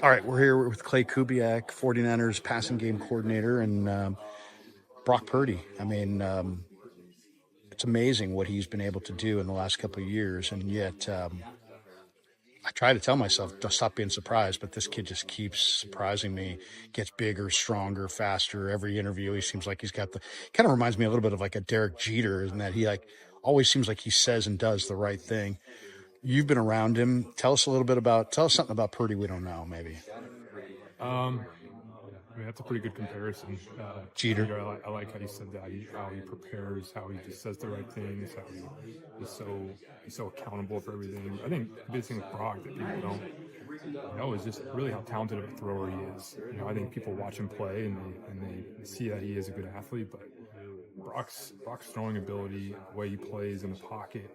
All right, we're here with Klay Kubiak, 49ers passing game coordinator, and Brock Purdy. I mean, it's amazing what he's been able to do in the last couple of years, and yet I try to tell myself to stop being surprised, but this kid just keeps surprising me. Gets bigger, stronger, faster. Every interview, he seems like he's got the kind of reminds me a little bit of like a Derek Jeter, in that he like always seems like he says and does the right thing. You've been around him. Tell us something about Purdy we don't know, maybe. I mean, that's a pretty good comparison. Jeter. I like how you said that. How he prepares, how he just says the right things, how he's so accountable for everything. I think the biggest thing with Brock that people don't know is just really how talented of a thrower he is. I think people watch him play and they see that he is a good athlete, but Brock's throwing ability, the way he plays in the pocket,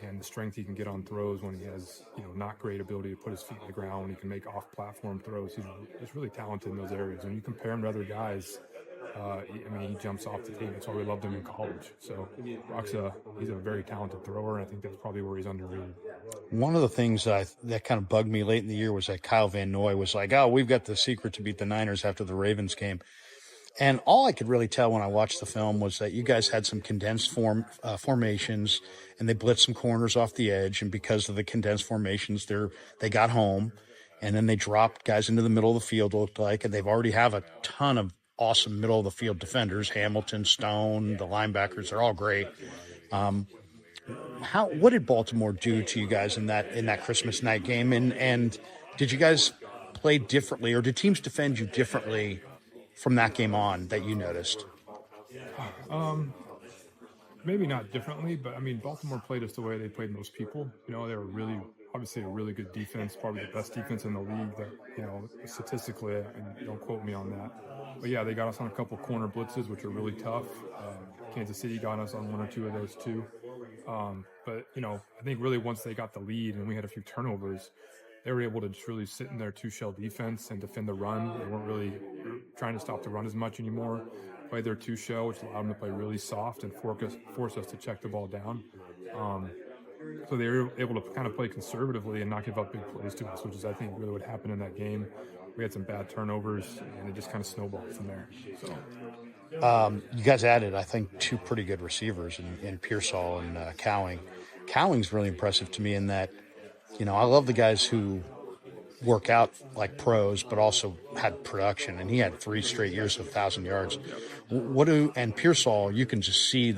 and the strength he can get on throws when he has, not great ability to put his feet on the ground, when he can make off-platform throws. He's really talented in those areas. When you compare him to other guys, he jumps off the team. That's why we loved him in college. So he's a very talented thrower, and I think that's probably where he's underrated. One of the things that kind of bugged me late in the year was that Kyle Van Noy was like, "Oh, we've got the secret to beat the Niners after the Ravens game." And all I could really tell when I watched the film was that you guys had some condensed formations, and they blitzed some corners off the edge. And because of the condensed formations, they got home, and then they dropped guys into the middle of the field, it looked like, and they've already have a ton of awesome middle of the field defenders: Hamilton, Stone, the linebackers. They're all great. What did Baltimore do to you guys in that Christmas night game? And did you guys play differently, or did teams defend you differently from that game on that you noticed? Maybe not differently, but Baltimore played us the way they played most people. They were obviously a really good defense, probably the best defense in the league. That statistically, and don't quote me on that, but yeah, they got us on a couple corner blitzes, which are really tough. Kansas City got us on one or two of those too. But I think really once they got the lead and we had a few turnovers, they were able to just really sit in their two-shell defense and defend the run. They weren't really trying to stop the run as much anymore. Played their two-shell, which allowed them to play really soft and force us to check the ball down. So they were able to kind of play conservatively and not give up big plays to us, which is, I think, really what happened in that game. We had some bad turnovers, and it just kind of snowballed from there. So, you guys added, I think, two pretty good receivers in Pearsall and Cowing. Cowing's really impressive to me in that, I love the guys who work out like pros, but also had production. And he had 3 straight years of 1,000 yards. And Pearsall, you can just see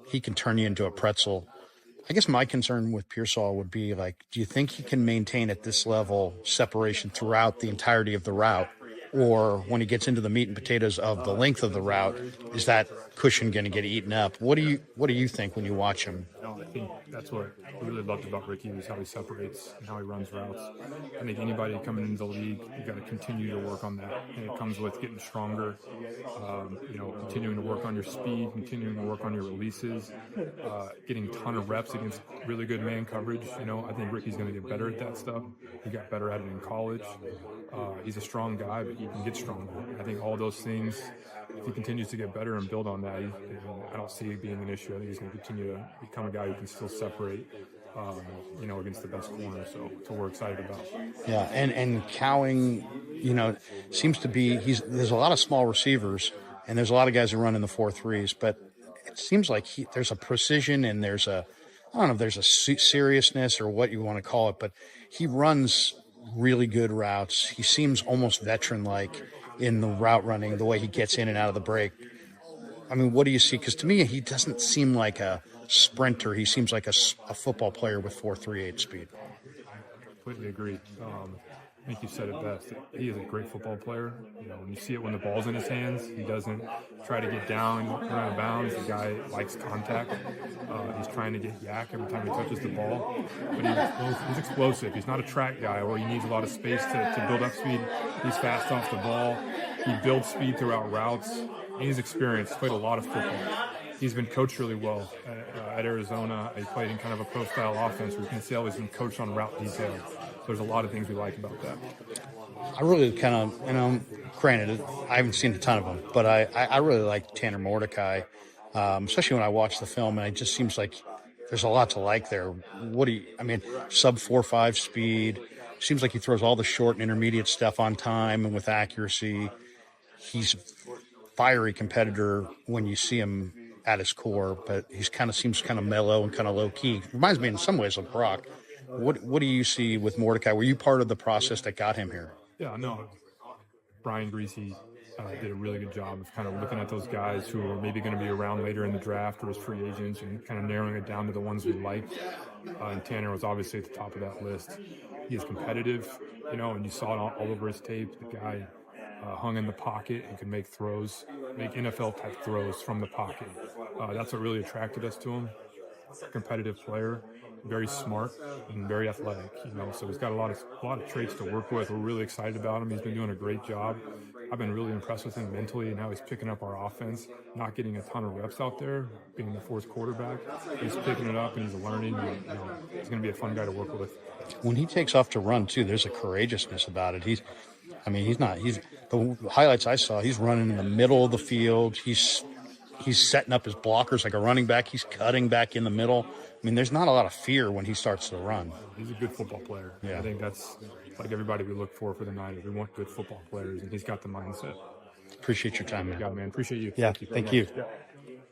he can turn you into a pretzel. I guess my concern with Pearsall would be like, do you think he can maintain at this level separation throughout the entirety of the route? Or when he gets into the meat and potatoes of the length of the route, is that cushion going to get eaten up? What do you think when you watch him? I think that's what I really loved about Ricky, was how he separates and how he runs routes. I think anybody coming into the league, you got to continue to work on that, and it comes with getting stronger. Continuing to work on your speed, continuing to work on your releases, getting a ton of reps against really good man coverage. I think Ricky's going to get better at that stuff. He got better at it in college. He's a strong guy, but he can get stronger. I think all those things, if he continues to get better and build on that, I don't see it being an issue. I think he's going to continue to become a guy who can still separate, against the best corner. So we're excited about. Yeah, and Cowing, seems to be there's a lot of small receivers, and there's a lot of guys who run in the 4.3s, but it seems like there's a precision and I don't know if there's a seriousness or what you want to call it, but he runs really good routes. He seems almost veteran-like in the route running, the way he gets in and out of the break. What do you see? Because to me, he doesn't seem like a sprinter. He seems like a football player with 4.38 speed. I completely agree. I think you said it best. He is a great football player. When you see it when the ball's in his hands, he doesn't try to get down, run out of bounds. The guy likes contact. He's trying to get yak every time he touches the ball. But he's explosive. He's not a track guy where he needs a lot of space to build up speed. He's fast off the ball. He builds speed throughout routes. And he's experienced. Played a lot of football. He's been coached really well at Arizona. He played in kind of a pro-style offense where you can see he's been coached on route detail. There's a lot of things we like about that. I really kind of, granted, I haven't seen a ton of them, but I really like Tanner Mordecai, especially when I watch the film, and it just seems like there's a lot to like there. Sub 4.5 speed, seems like he throws all the short and intermediate stuff on time and with accuracy. He's a fiery competitor when you see him at his core, but he's seems kind of mellow and kind of low key. Reminds me in some ways of Brock. What do you see with Mordecai? Were you part of the process that got him here? Yeah, no. Brian Greasy did a really good job of kind of looking at those guys who are maybe going to be around later in the draft or as free agents and kind of narrowing it down to the ones we like. And Tanner was obviously at the top of that list. He is competitive, and you saw it all over his tape. The guy hung in the pocket and could make throws, make NFL-type throws from the pocket. That's what really attracted us to him. Competitive player, very smart and very athletic, so he's got a lot of traits to work with. We're really excited about him. He's been doing a great job. I've been really impressed with him mentally and how he's picking up our offense, not getting a ton of reps out there, being the fourth quarterback. He's picking it up and he's learning, and he's going to be a fun guy to work with. When he takes off to run too, there's a courageousness about it. He's the highlights I saw, he's running in the middle of the field. He's setting up his blockers like a running back. He's cutting back in the middle. I mean, there's not a lot of fear when he starts to run. He's a good football player. Yeah. I think that's like everybody we look for the Niners. We want good football players, and he's got the mindset. Appreciate your time, man. Yeah, man. Appreciate you. Yeah, thank you. Yeah.